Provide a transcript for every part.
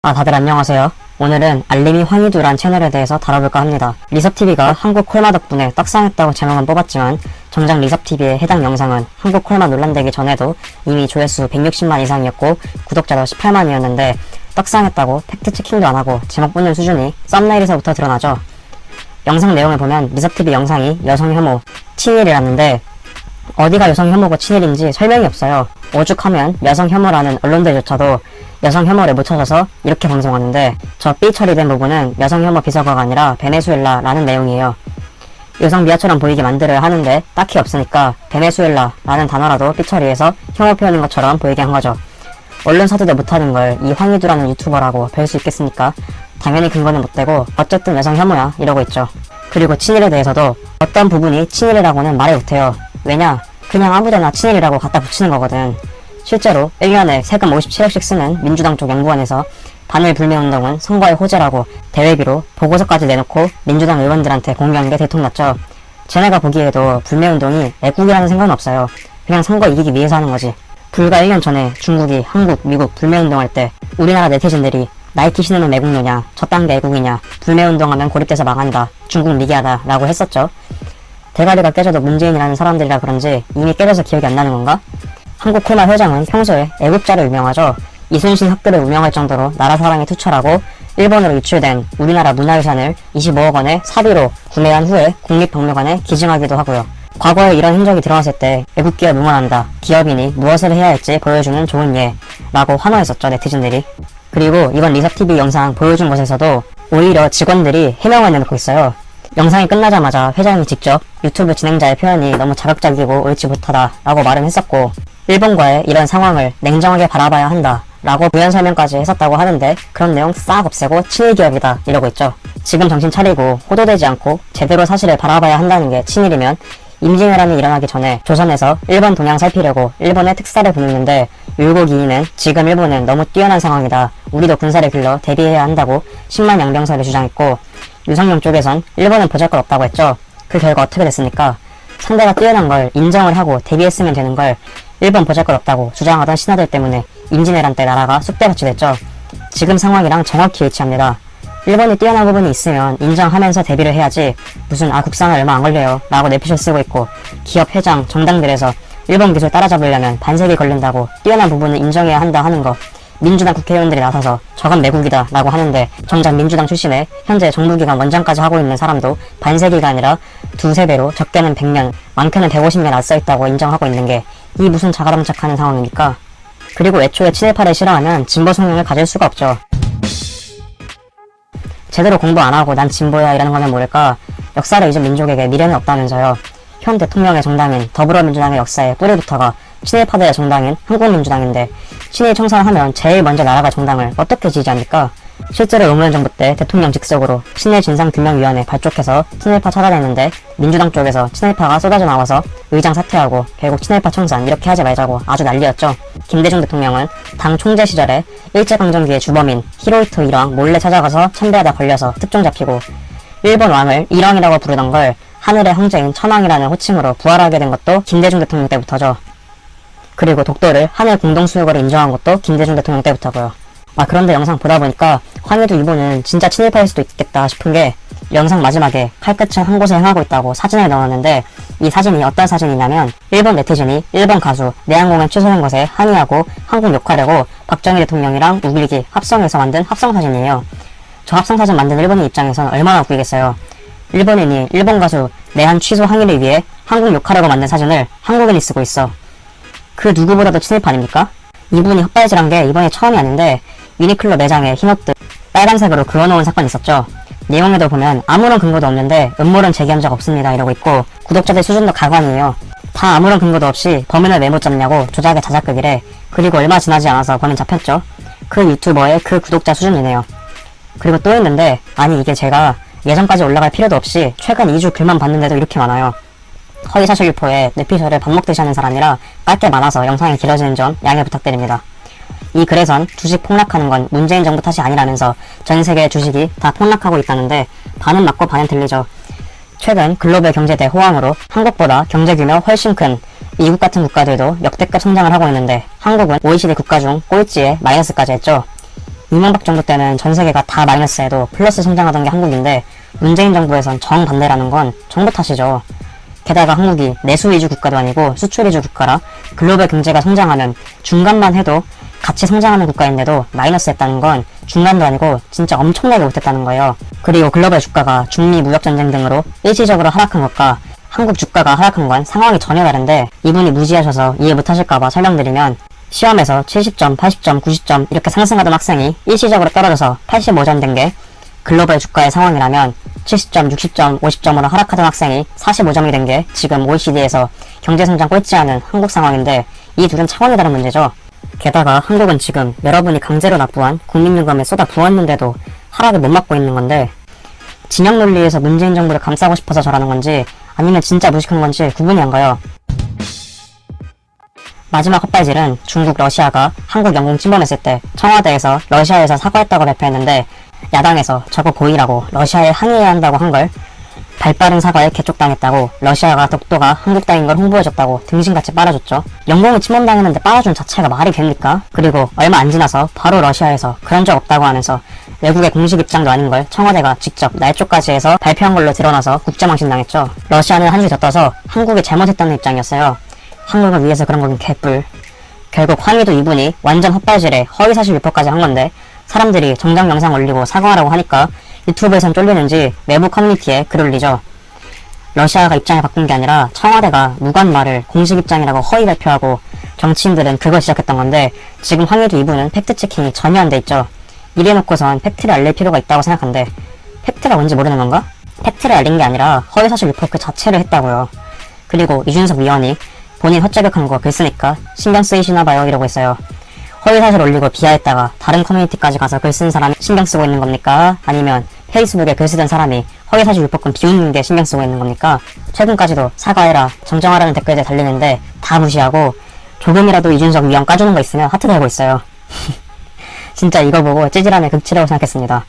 다들 안녕하세요. 오늘은 알림이 황희두란 채널에 대해서 다뤄볼까 합니다. 리섭TV가 한국 콜마 덕분에 떡상했다고 제목은 뽑았지만 정작 리섭TV의 해당 영상은 한국 콜마 논란되기 전에도 이미 조회수 160만 이상이었고 구독자도 18만이었는데 떡상했다고 팩트체킹도 안하고 제목 뽑는 수준이 썸네일에서부터 드러나죠. 영상 내용을 보면 리섭TV 영상이 여성 혐오, 친일이라는데 어디가 여성 혐오고 친일인지 설명이 없어요. 오죽하면 여성 혐오라는 언론들조차도 여성 혐오를 못 찾아서 이렇게 방송하는데 저 삐 처리된 부분은 여성 혐오 비서가가 아니라 베네수엘라라는 내용이에요. 여성 미아처럼 보이게 만들어야 하는데 딱히 없으니까 베네수엘라라는 단어라도 삐 처리해서 혐오 표현인 것처럼 보이게 한 거죠. 언론사들도 못하는 걸 이 황희두라는 유튜버라고 별 수 있겠습니까? 당연히 근거는 못되고 어쨌든 여성 혐오야 이러고 있죠. 그리고 친일에 대해서도 어떤 부분이 친일이라고는 말을 못해요. 왜냐? 그냥 아무데나 친일이라고 갖다 붙이는 거거든. 실제로 1년에 세금 57억씩 쓰는 민주당 쪽 연구원에서 반일 불매운동은 선거의 호재라고 대회비로 보고서까지 내놓고 민주당 의원들한테 공개한 게 대통났죠. 쟤네가 보기에도 불매운동이 애국이라는 생각은 없어요. 그냥 선거 이기기 위해서 하는 거지. 불과 1년 전에 중국이 한국, 미국 불매운동할 때 우리나라 네티즌들이 나이키 신으면 애국노냐, 저딴 게 애국이냐, 불매운동하면 고립돼서 망한다, 중국 미개하다 라고 했었죠. 대가리가 깨져도 문재인이라는 사람들이라 그런지 이미 깨져서 기억이 안 나는 건가? 한국 콜마 회장은 평소에 애국자로 유명하죠. 이순신 학교를 운영할 정도로 나라 사랑에 투철하고 일본으로 유출된 우리나라 문화유산을 25억 원의 사비로 구매한 후에 국립박물관에 기증하기도 하고요. 과거에 이런 흔적이 드러났을 때 애국기업 응원한다, 기업인이 무엇을 해야 할지 보여주는 좋은 예 라고 환호했었죠, 네티즌들이. 그리고 이번 리섭TV 영상 보여준 곳에서도 오히려 직원들이 해명을 내놓고 있어요. 영상이 끝나자마자 회장이 직접 유튜브 진행자의 표현이 너무 자극적이고 옳지 못하다 라고 말은 했었고 일본과의 이런 상황을 냉정하게 바라봐야 한다 라고 부연 설명까지 했었다고 하는데 그런 내용 싹 없애고 친일기업이다 이러고 있죠. 지금 정신 차리고 호도되지 않고 제대로 사실을 바라봐야 한다는 게 친일이면 임진왜란이 일어나기 전에 조선에서 일본 동향 살피려고 일본에 특사를 보냈는데 율곡이이는 지금 일본은 너무 뛰어난 상황이다, 우리도 군사를 길러 대비해야 한다고 10만 양병설을 주장했고 유성룡 쪽에선 일본은 보잘것 없다고 했죠. 그 결과 어떻게 됐습니까? 상대가 뛰어난 걸 인정을 하고 대비했으면 되는 걸 일본 보잘것 없다고 주장하던 신하들 때문에 임진왜란 때 나라가 쑥대밭이 됐죠. 지금 상황이랑 정확히 일치합니다. 일본이 뛰어난 부분이 있으면 인정하면서 대비를 해야지 무슨 국산은 얼마 안 걸려요 라고 내피셜 쓰고 있고 기업 회장, 정당들에서 일본 기술 따라잡으려면 반세기 걸린다고 뛰어난 부분을 인정해야 한다 하는 거 민주당 국회의원들이 나서서 저건 매국이다 라고 하는데 정작 민주당 출신의 현재 정부기관 원장까지 하고 있는 사람도 반세기가 아니라 두세 배로 적게는 100년, 많게는 150년 앞서있다고 인정하고 있는 게 이 무슨 자가당착하는 상황입니까? 그리고 애초에 친일파를 싫어하면 진보 성향을 가질 수가 없죠. 제대로 공부 안하고 난 진보야 이라는 거면 모를까 역사를 잊은 민족에게 미래는 없다면서요. 현 대통령의 정당인 더불어민주당의 역사에 뿌리부터가 친일파들의 정당인 한국민주당인데 친일 청산을 하면 제일 먼저 나라가 정당을 어떻게 지지합니까? 실제로 노무현 정부 때 대통령 직속으로 친일 진상규명위원회 발족해서 친일파 찾아냈는데 민주당 쪽에서 친일파가 쏟아져 나와서 의장 사퇴하고 결국 친일파 청산 이렇게 하지 말자고 아주 난리였죠. 김대중 대통령은 당 총재 시절에 일제강점기의 주범인 히로히토 일왕 몰래 찾아가서 참배하다 걸려서 특종 잡히고 일본 왕을 일왕이라고 부르던 걸 하늘의 형제인 천왕이라는 호칭으로 부활하게 된 것도 김대중 대통령 때부터죠. 그리고 독도를 하늘 공동수역으로 인정한 것도 김대중 대통령 때부터고요. 그런데 영상 보다 보니까 황희두 유보는 진짜 친일파일 수도 있겠다 싶은 게 영상 마지막에 칼끝은 한 곳에 향하고 있다고 사진을 넣었는데 이 사진이 어떤 사진이냐면 일본 네티즌이 일본 가수 내한공연 취소된 것에 항의하고 한국 욕하려고 박정희 대통령이랑 우길기 합성해서 만든 합성사진이에요. 저 합성사진 만든 일본인 입장에선 얼마나 웃기겠어요. 일본인이 일본 가수 내한 취소 항의를 위해 한국 욕하려고 만든 사진을 한국인이 쓰고 있어. 그 누구보다도 친일파 아닙니까? 이분이 헛발질한 게 이번이 처음이 아닌데 유니클로 매장에 흰 옷들 빨간색으로 그어놓은 사건이 있었죠. 내용에도 보면 아무런 근거도 없는데 음모론 제기한 적 없습니다 이러고 있고 구독자들 수준도 가관이에요. 다 아무런 근거도 없이 범인을 왜 못 잡냐고 조작의 자작극이래. 그리고 얼마 지나지 않아서 범인 잡혔죠. 그 유튜버의 그 구독자 수준이네요. 그리고 또 있는데 아니 이게 제가 예전까지 올라갈 필요도 없이 최근 2주 글만 봤는데도 이렇게 많아요. 허위사실 유포에 뇌피셜을 밥 먹듯이 하는 사람이라 짧게 많아서 영상이 길어지는 점 양해 부탁드립니다. 이 글에선 주식 폭락하는 건 문재인 정부 탓이 아니라면서 전세계 주식이 다 폭락하고 있다는데 반은 맞고 반은 틀리죠. 최근 글로벌 경제 대호황으로 한국보다 경제 규모 훨씬 큰 미국 같은 국가들도 역대급 성장을 하고 있는데 한국은 OECD 국가 중 꼴찌에 마이너스까지 했죠. 이명박 정부 때는 전 세계가 다 마이너스해도 플러스 성장하던 게 한국인데 문재인 정부에선 정반대라는 건 정부 탓이죠. 게다가 한국이 내수 위주 국가도 아니고 수출 위주 국가라 글로벌 경제가 성장하면 중간만 해도 같이 성장하는 국가인데도 마이너스 했다는 건 중간도 아니고 진짜 엄청나게 못했다는 거예요. 그리고 글로벌 주가가 중미 무역전쟁 등으로 일시적으로 하락한 것과 한국 주가가 하락한 건 상황이 전혀 다른데 이분이 무지하셔서 이해 못하실까봐 설명드리면 시험에서 70점, 80점, 90점 이렇게 상승하던 학생이 일시적으로 떨어져서 85점 된 게 글로벌 주가의 상황이라면 70점, 60점, 50점으로 하락하던 학생이 45점이 된 게 지금 OECD에서 경제성장 꼴찌하는 한국 상황인데 이 둘은 차원이 다른 문제죠. 게다가 한국은 지금 여러분이 강제로 납부한 국민요금에 쏟아 부었는데도 하락을 못 막고 있는 건데 진영 논리에서 문재인 정부를 감싸고 싶어서 저라는 건지 아니면 진짜 무식한 건지 구분이 안 가요. 마지막 헛발질은 중국 러시아가 한국 영공 침범했을 때 청와대에서 러시아에서 사과했다고 발표했는데 야당에서 저거 고의라고 러시아에 항의해야 한다고 한 걸 발빠른 사과에 개쪽당했다고 러시아가 독도가 한국 땅인 걸 홍보해줬다고 등신같이 빨아줬죠. 영공을 침범당했는데 빨아준 자체가 말이 됩니까? 그리고 얼마 안 지나서 바로 러시아에서 그런 적 없다고 하면서 외국의 공식 입장도 아닌 걸 청와대가 직접 날조까지 해서 발표한 걸로 드러나서 국정망신당했죠. 러시아는 한 줄 더 떠서 한국이 잘못했다는 입장이었어요. 한국을 위해서 그런 거긴 개뿔. 결국 황희도 이분이 완전 헛발질에 허위사실 유포까지 한 건데 사람들이 정정 영상 올리고 사과하라고 하니까 유튜브에선 쫄리는지 외부 커뮤니티에 글 올리죠. 러시아가 입장을 바꾼 게 아니라 청와대가 무관 말을 공식 입장이라고 허위 발표하고 정치인들은 그걸 시작했던 건데 지금 황희도 이분은 팩트체킹이 전혀 안 돼 있죠. 이래놓고선 팩트를 알릴 필요가 있다고 생각한데 팩트가 뭔지 모르는 건가? 팩트를 알린 게 아니라 허위사실 유포 그 자체를 했다고요. 그리고 이준석 위원이 본인 헛저격한 거 글 쓰니까 신경 쓰이시나 봐요 이러고 있어요. 허위사실 올리고 비하했다가 다른 커뮤니티까지 가서 글 쓴 사람이 신경 쓰고 있는 겁니까? 아니면 페이스북에 글 쓰던 사람이 허위사실 유포권 비웃는 게 신경 쓰고 있는 겁니까? 최근까지도 사과해라, 정정하라는 댓글들 달리는데 다 무시하고 조금이라도 이준석 위원 까주는 거 있으면 하트 달고 있어요. 진짜 이거 보고 찌질함의 극치라고 생각했습니다.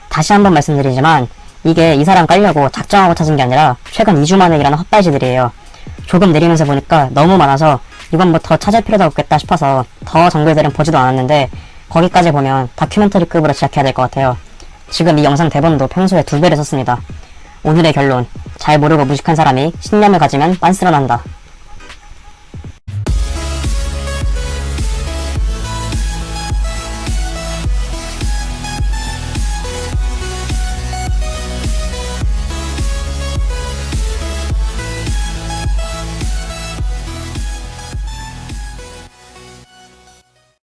다시 한번 말씀드리지만 이게 이 사람 깔려고 작정하고 찾은 게 아니라 최근 2주 만에 일어난 헛발질들이에요. 조금 내리면서 보니까 너무 많아서 이건 뭐 더 찾을 필요도 없겠다 싶어서 더 정글들은 보지도 않았는데 거기까지 보면 다큐멘터리급으로 시작해야 될 것 같아요. 지금 이 영상 대본도 평소에 2배를 썼습니다. 오늘의 결론, 잘 모르고 무식한 사람이 신념을 가지면 빤스런한다.